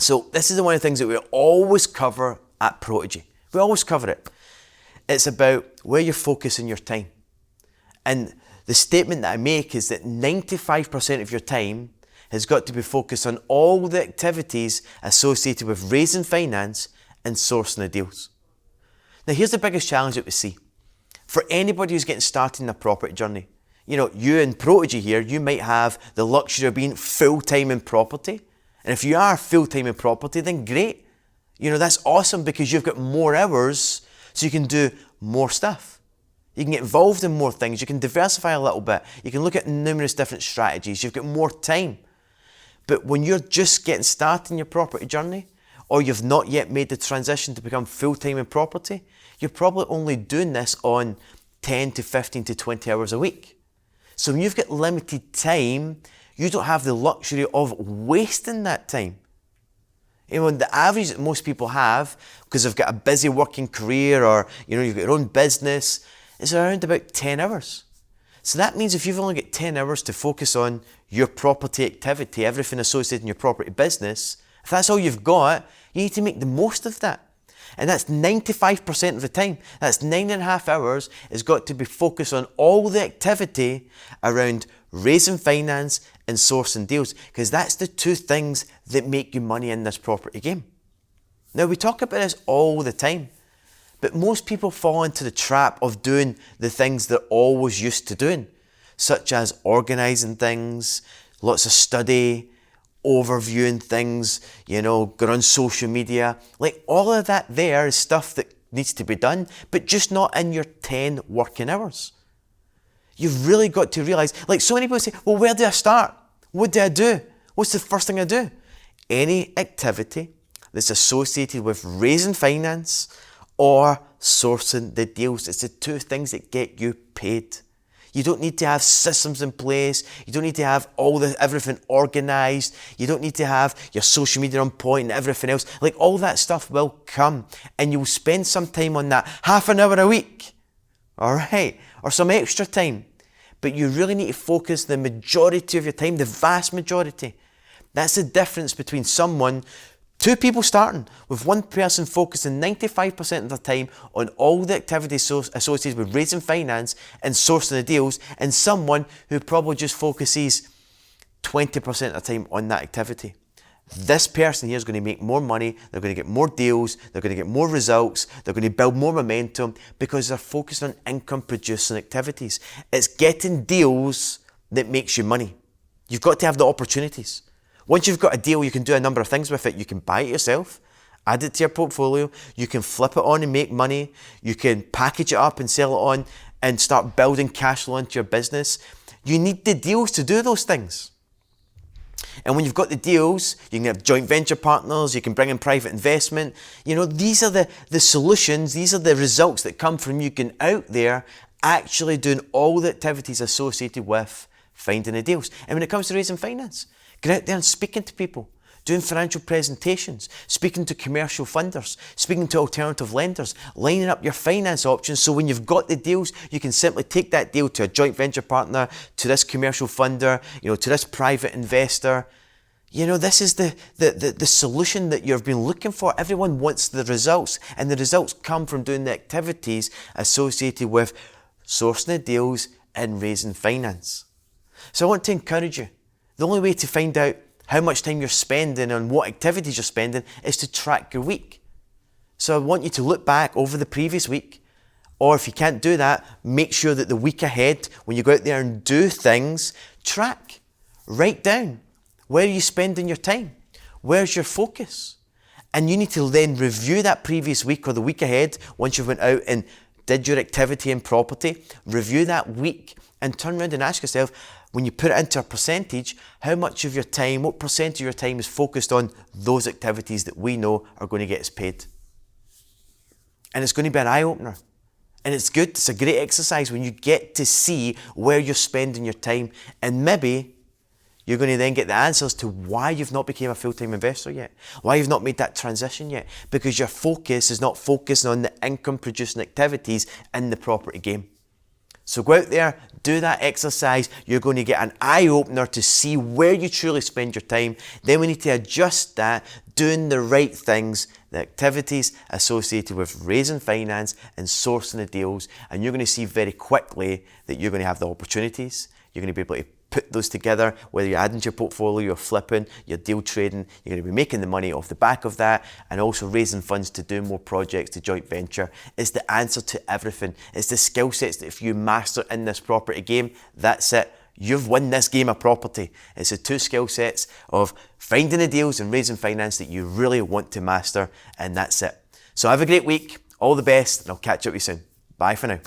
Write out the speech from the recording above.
So this is one of the things that we always cover at Prodigy. We always cover it. It's about where you're focusing your time. And the statement that I make is that 95% of your time has got to be focused on all the activities associated with raising finance and sourcing the deals. Now here's the biggest challenge that we see. For anybody who's getting started in a property journey, you in Prodigy here, you might have the luxury of being full-time in property. And if you are full-time in property, then great. That's awesome because you've got more hours so you can do more stuff. You can get involved in more things. You can diversify a little bit. You can look at numerous different strategies. You've got more time. But when you're just getting started in your property journey, or you've not yet made the transition to become full-time in property, you're probably only doing this on 10 to 15 to 20 hours a week. So when you've got limited time, you don't have the luxury of wasting that time. The average that most people have, because they've got a busy working career or you've got your own business, is around about 10 hours. So that means if you've only got 10 hours to focus on your property activity, everything associated in your property business, if that's all you've got, you need to make the most of that. And that's 95% of the time. That's 9.5 hours has got to be focused on all the activity around raising finance and sourcing deals, because that's the two things that make you money in this property game. Now we talk about this all the time, but most people fall into the trap of doing the things they're always used to doing, such as organising things, lots of study, overviewing things, going on social media. Like all of that there is stuff that needs to be done, but just not in your 10 working hours. You've really got to realise, like so many people say, well, where do I start? What do I do? What's the first thing I do? Any activity that's associated with raising finance or sourcing the deals. It's the two things that get you paid. You don't need to have systems in place. You don't need to have everything organised. You don't need to have your social media on point and everything else. Like all that stuff will come and you'll spend some time on that, half an hour a week, all right, or some extra time. But you really need to focus the majority of your time, the vast majority. That's the difference between two people starting with one person focusing 95% of their time on all the activities associated with raising finance and sourcing the deals, and someone who probably just focuses 20% of the time on that activity. This person here is going to make more money, they're going to get more deals, they're going to get more results, they're going to build more momentum because they're focused on income producing activities. It's getting deals that makes you money. You've got to have the opportunities. Once you've got a deal, you can do a number of things with it. You can buy it yourself, add it to your portfolio, you can flip it on and make money, you can package it up and sell it on and start building cash flow into your business. You need the deals to do those things. And when you've got the deals, you can have joint venture partners, you can bring in private investment. These are the solutions, these are the results that come from you getting out there actually doing all the activities associated with finding the deals. And when it comes to raising finance, get out there and speaking to people, doing financial presentations, speaking to commercial funders, speaking to alternative lenders, lining up your finance options so when you've got the deals, you can simply take that deal to a joint venture partner, to this commercial funder, to this private investor. This is the solution that you've been looking for. Everyone wants the results, and the results come from doing the activities associated with sourcing the deals and raising finance. So I want to encourage you. The only way to find out how much time you're spending and what activities you're spending is to track your week. So I want you to look back over the previous week, or if you can't do that, make sure that the week ahead, when you go out there and do things, track, write down, where are you spending your time? Where's your focus? And you need to then review that previous week or the week ahead once you went out and did your activity in property, review that week and turn around and ask yourself, when you put it into a percentage, how much of your time, what percent of your time is focused on those activities that we know are going to get us paid? And it's going to be an eye-opener. And it's good, it's a great exercise when you get to see where you're spending your time, and maybe you're going to then get the answers to why you've not become a full-time investor yet, why you've not made that transition yet, because your focus is not focusing on the income-producing activities in the property game. So go out there, do that exercise. You're going to get an eye-opener to see where you truly spend your time. Then we need to adjust that, doing the right things, the activities associated with raising finance and sourcing the deals. And you're going to see very quickly that you're going to have the opportunities. You're going to be able to put those together, whether you're adding to your portfolio, you're flipping, you're deal trading, you're going to be making the money off the back of that, and also raising funds to do more projects, to joint venture. It's the answer to everything. It's the skill sets that if you master in this property game, that's it. You've won this game of property. It's the two skill sets of finding the deals and raising finance that you really want to master, and that's it. So have a great week, all the best, and I'll catch up with you soon. Bye for now.